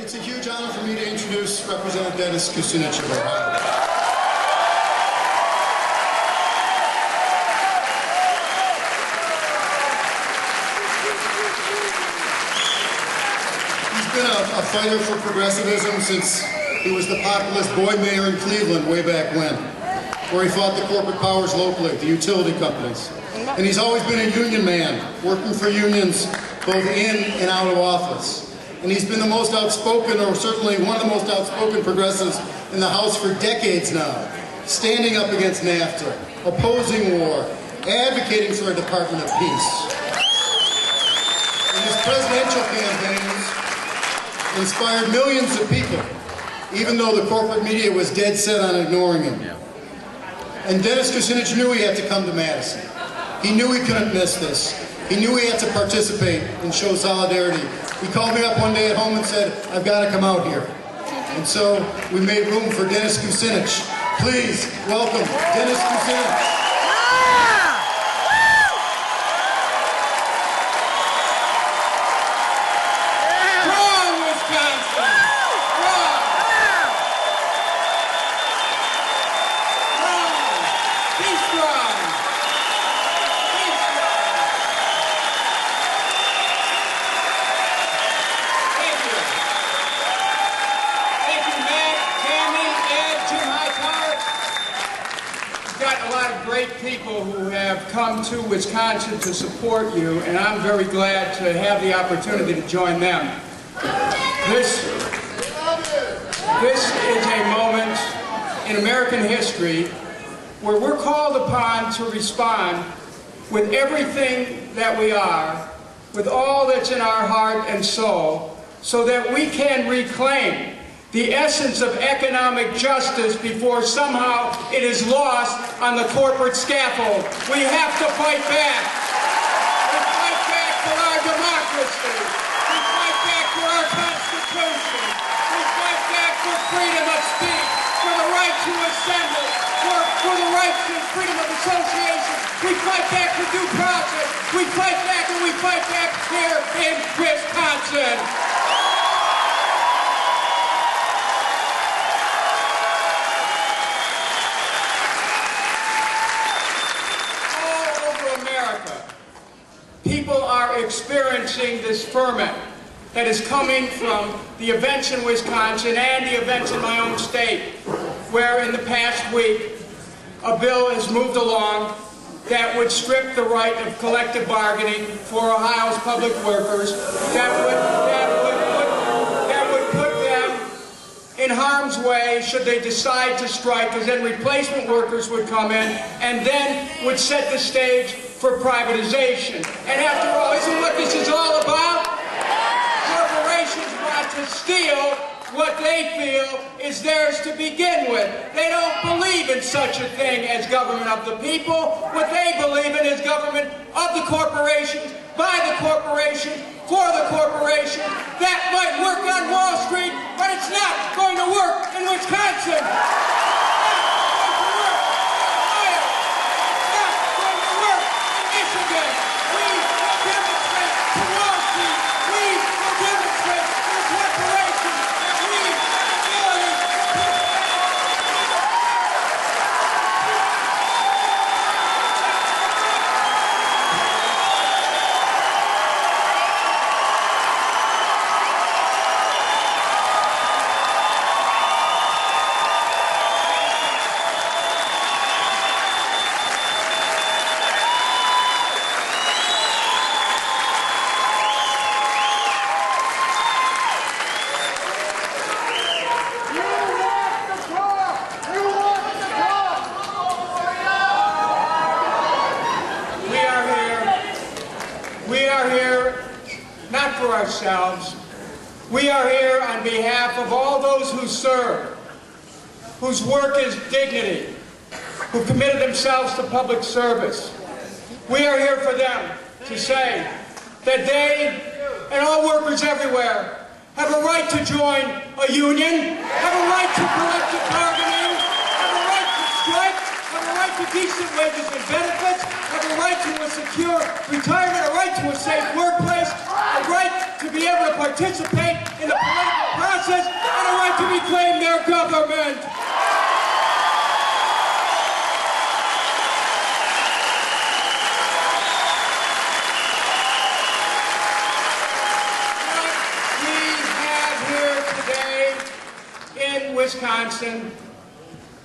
It's a huge honor for me to introduce Representative Dennis Kucinich of Ohio. He's been a fighter for progressivism since he was the populist boy mayor in Cleveland way back when, where he fought the corporate powers locally, the utility companies. And he's always been a union man, working for unions both in and out of office. And he's been the most outspoken, or certainly one of the most outspoken progressives in the House for decades now, standing up against NAFTA, opposing war, advocating for a Department of Peace. And his presidential campaigns inspired millions of people, even though the corporate media was dead set on ignoring him. And Dennis Kucinich knew he had to come to Madison. He knew he couldn't miss this. He knew he had to participate and show solidarity. He called me up one day at home and said, I've got to come out here. And so we made room for Dennis Kucinich. Please welcome Dennis Kucinich. People who have come to Wisconsin to support you, and I'm very glad to have the opportunity to join them. This is a moment in American history where we're called upon to respond with everything that we are, with all that's in our heart and soul, so that we can reclaim the essence of economic justice before somehow it is lost on the corporate scaffold. We have to fight back. We fight back for our democracy. We fight back for our Constitution. We fight back for freedom of speech, for the right to assemble, for the right to freedom of association. We fight back for due process. We fight back, and we fight back here in Wisconsin. People are experiencing this ferment that is coming from the events in Wisconsin and the events in my own state, where in the past week a bill has moved along that would strip the right of collective bargaining for Ohio's public workers, that would put them in harm's way should they decide to strike, because then replacement workers would come in and then would set the stage for privatization. And after all, isn't what this is all about? Corporations want to steal what they feel is theirs to begin with. They don't believe in such a thing as government of the people. What they believe in is government of the corporations, by the corporation, for the corporation. That might work on Wall Street, but it's not going to work in Wisconsin. Ourselves. We are here on behalf of all those who serve, whose work is dignity, who committed themselves to public service. We are here for them to say that they and all workers everywhere have a right to join a union, have a right to collective bargaining, have a right to strike, have a right to decent wages and benefits, have a right to a secure retirement, a right to a safe workplace, a right to be able to participate in the political process. right to reclaim their government. In Wisconsin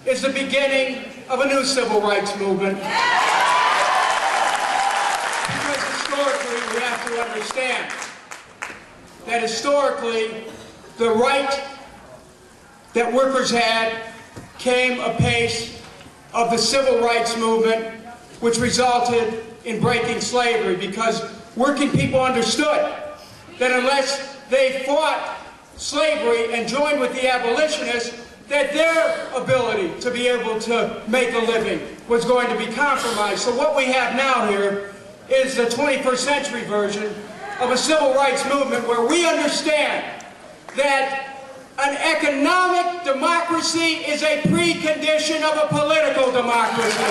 is the beginning of a new civil rights movement. Because historically, we have to understand that historically, the right that workers had came apace of the civil rights movement, which resulted in breaking slavery, because working people understood that unless they fought slavery and joined with the abolitionists, that their ability to be able to make a living was going to be compromised. So what we have now here is the 21st century version of a civil rights movement where we understand that an economic democracy is a precondition of a political democracy.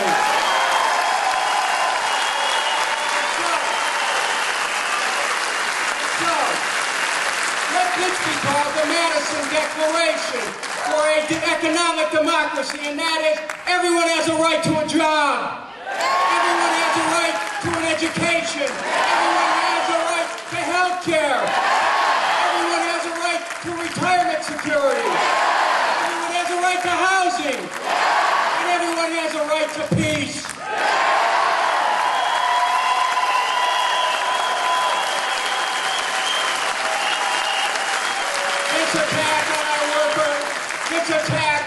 This be called the Madison Declaration for an economic democracy, and that is everyone has a right to a job. Everyone has a right to an education. Everyone has a right to health care. Everyone has a right to retirement security. Everyone has a right to housing. And everyone has a right to peace. Attack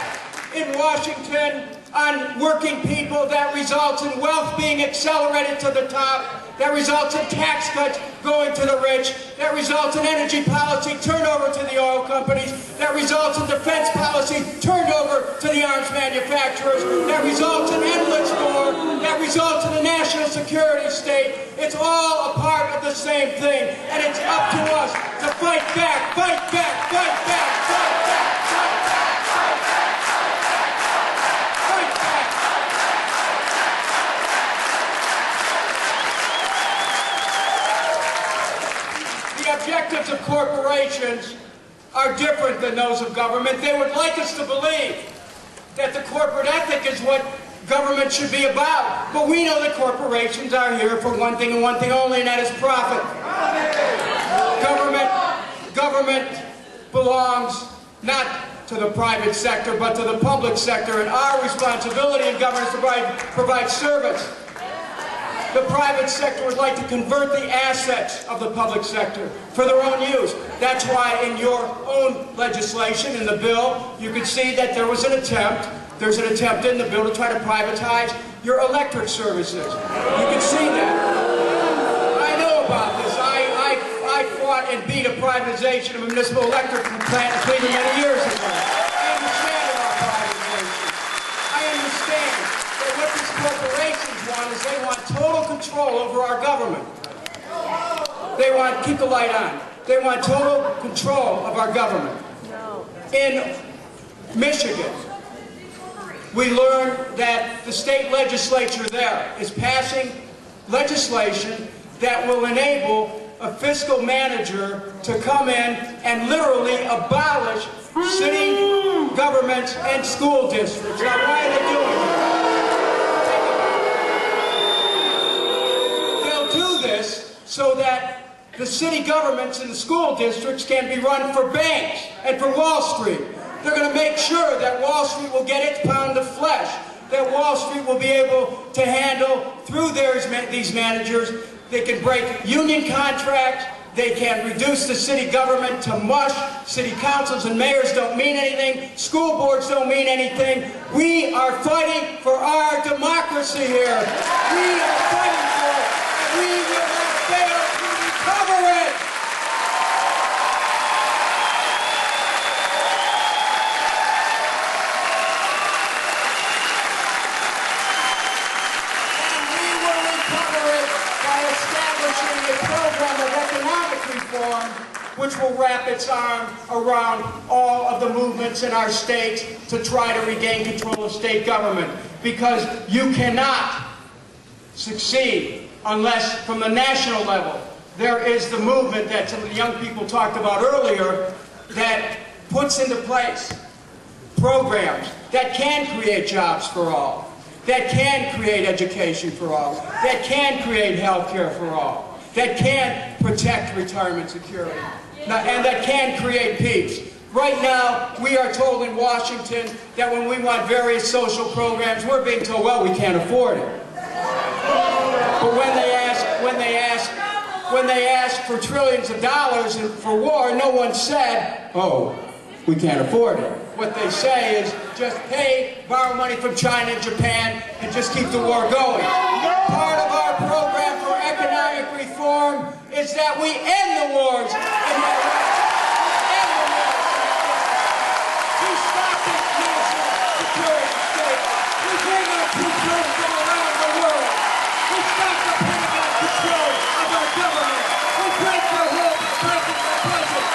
in Washington on working people that results in wealth being accelerated to the top, that results in tax cuts going to the rich, that results in energy policy turned over to the oil companies, that results in defense policy turned over to the arms manufacturers, that results in endless war, that results in a national security state. It's all a part of the same thing, and it's up to us to fight back, fight back, fight back, fight back, fight back. The objectives of corporations are different than those of government. They would like us to believe that the corporate ethic is what government should be about. But we know that corporations are here for one thing and one thing only, and that is profit. Government belongs not to the private sector, but to the public sector, and our responsibility in government is to provide service. The private sector would like to convert the assets of the public sector for their own use. That's why in your own legislation, in the bill, you can see that there was an attempt, there's an attempt in the bill to try to privatize your electric services. You can see that. I know about this. I fought and beat a privatization of a municipal electric plant in Cleveland many years ago. I understand about privatization. I understand that what these corporations want is they want total control over our government. They want, keep the light on, they want total control of our government. In Michigan, we learned that the state legislature there is passing legislation that will enable a fiscal manager to come in and literally abolish city governments and school districts. Now, why are they doing it? They'll do this so that the city governments and the school districts can be run for banks and for Wall Street. They're going to make sure that Wall Street will get its pound of flesh, that Wall Street will be able to handle, through these managers, they can break union contracts, they can reduce the city government to mush, city councils and mayors don't mean anything, school boards don't mean anything. We are fighting for our democracy here. We are fighting for it, and we will not fail to recover it. Reform, which will wrap its arm around all of the movements in our state to try to regain control of state government. Because you cannot succeed unless, from the national level, there is the movement that some of the young people talked about earlier that puts into place programs that can create jobs for all, that can create education for all, that can create health care for all, that can protect retirement security, and that can create peace. Right now, we are told in Washington that when we want various social programs, we're being told, well, we can't afford it. But when they ask for trillions of dollars for war, no one said, oh, we can't afford it. What they say is just borrow money from China and Japan, and just keep the war going. Part of our program for economic reform is that we end the wars in Iraq. We stop this national security state. We bring our troops home from around the world. We stop the Pentagon control of our government. We break their hold of breaking their budget.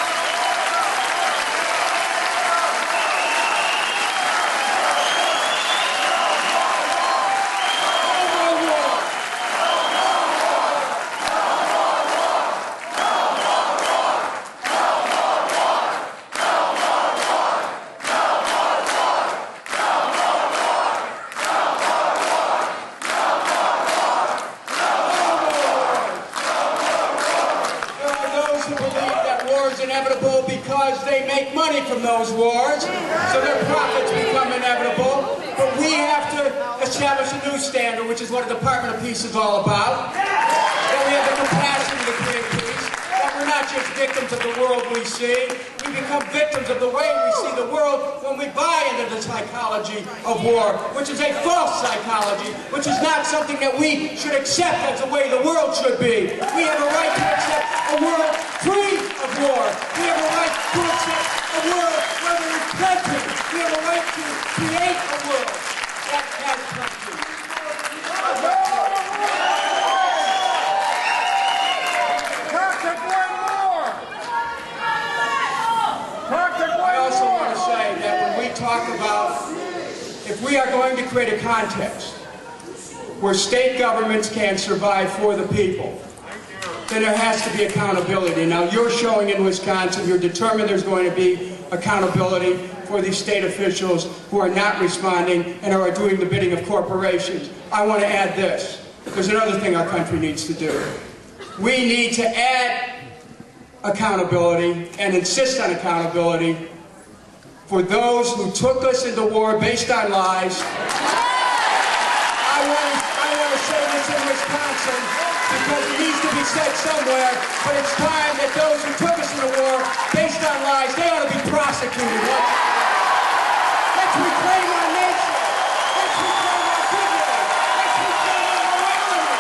Inevitable because they make money from those wars, so their profits become inevitable. But we have to establish a new standard, which is what the Department of Peace is all about. That we have the capacity to create peace. That we're not just victims of the world we see. We become victims of the way we see the world when we buy into the psychology of war, which is a false psychology, which is not something that we should accept as the way the world should be. We have a right to accept a world free of war. We have a right to accept a world where there is plenty. We have a right to create a world that has plenty. I also want to say that when we talk about, if we are going to create a context where state governments can survive for the people, then there has to be accountability. Now, you're showing in Wisconsin, you're determined there's going to be accountability for these state officials who are not responding and are doing the bidding of corporations. I want to add this. There's another thing our country needs to do. We need to add accountability and insist on accountability for those who took us into war based on lies. I want to say this in Wisconsin because it needs to be said somewhere, but it's time that those who took us into war based on lies, they ought to be prosecuted. Let's reclaim our nation. Let's reclaim our dignity. Let's reclaim our morality.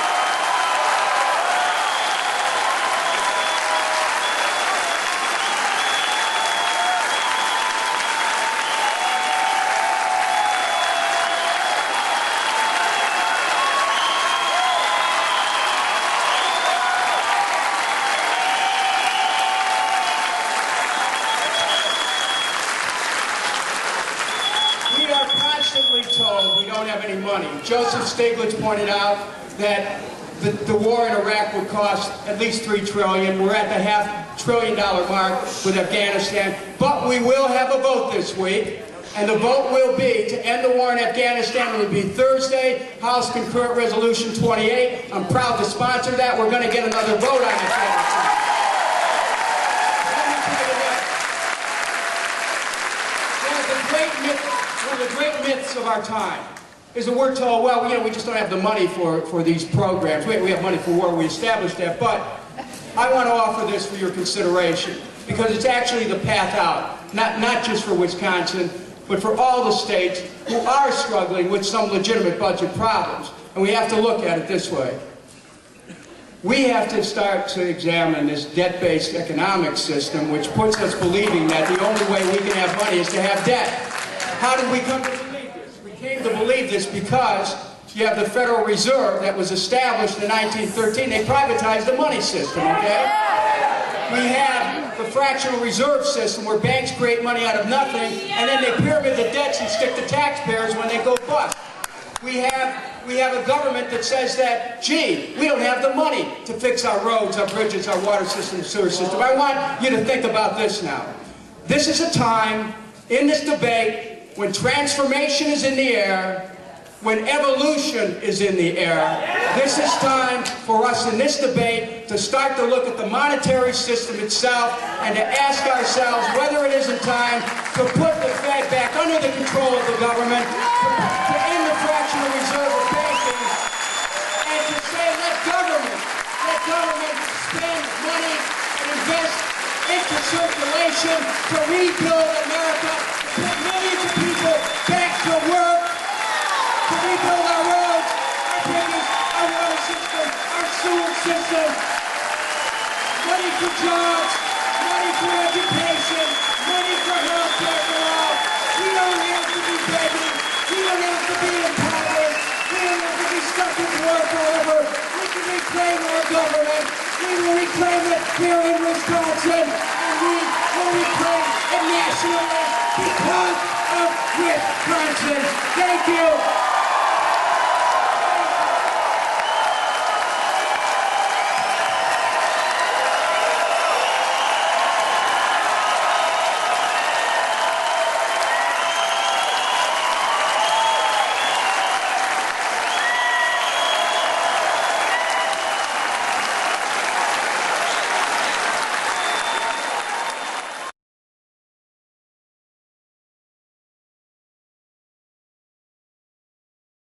Told we don't have any money. Joseph Stiglitz pointed out that the war in Iraq would cost at least $3 trillion. We're at the $500 billion mark with Afghanistan. But we will have a vote this week, and the vote will be to end the war in Afghanistan. It will be Thursday, House Concurrent Resolution 28. I'm proud to sponsor that. We're going to get another vote on Afghanistan. One of the great myths of our time is that we're told, well, we just don't have the money for these programs. We have money for war, we established that, but I want to offer this for your consideration because it's actually the path out, not just for Wisconsin, but for all the states who are struggling with some legitimate budget problems. And we have to look at it this way. We have to start to examine this debt-based economic system, which puts us believing that the only way we can have money is to have debt. How did we come to believe this? We came to believe this because you have the Federal Reserve that was established in 1913. They privatized the money system, okay? We have the fractional reserve system where banks create money out of nothing and then they pyramid the debts and stick to taxpayers when they go bust. We have a government that says that, gee, we don't have the money to fix our roads, our bridges, our water system, sewer system. I want you to think about this now. This is a time in this debate when transformation is in the air, when evolution is in the air. This is time for us in this debate to start to look at the monetary system itself and to ask ourselves whether it isn't time to put the Fed back under the control of the government, to end the fractional reserve of banking, and to say let government spend money and invest into circulation to rebuild America, to put millions of people back to work, to rebuild our roads, our bridges, our water system, our sewer system. Money for jobs, money for education, money for health care for all. We don't have to be begging. We don't have to be impoverished. We don't have to be stuck with war forever. We can reclaim our government. We will reclaim it here in Wisconsin, and we will reclaim it nationally because of Wisconsin. Thank you.